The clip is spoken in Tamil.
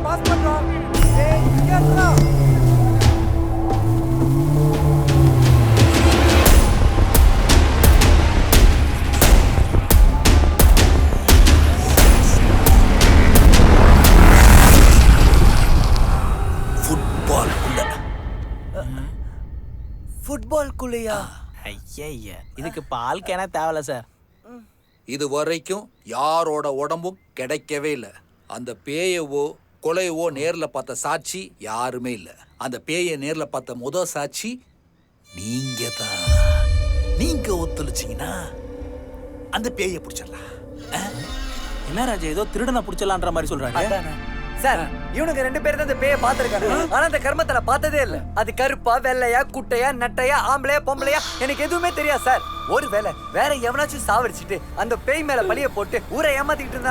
பாஸ் பண்றோம். ஏய் கேட்றா. ஃபுட்பால் குள்ளையா? ஐயா இதுக்கு பால் கேன தேவையில்ல சார். இது வரைக்கும் யாரோட உடம்பும் கிடைக்கவே இல்லை. அந்த பேயவோ கொலையவோ நேர்ல பார்த்த சாட்சி யாருமே இல்லை. அந்த பேயை நேர்ல பார்த்த முத சாட்சி நீங்க தான். நீங்க ஒத்துழைச்சிங்கன்னா அந்த பேயை பிடிச்சிடலாம். என்ன ராஜா ஏதோ திருடனை பிடிச்சலான்ற மாதிரி சொல்றாங்க. சார் இவனுங்க 2 பேரும் தான் அந்த பேயை பார்த்திருக்காங்க. ஆனா அந்த கர்மத்தை நான் பார்த்ததே இல்ல. அது கருப்பா வெள்ளையா குட்டையா நட்டையா ஆம்பளையா பொம்பளையா எனக்கு எதுவுமே தெரியாது சார். ஒருவேளை வேற எவனாச்சும் சாவடிச்சிட்டு அந்த பேய் மேல பழிய போட்டு ஊரை ஏமாத்திக்கிட்டு இருந்தா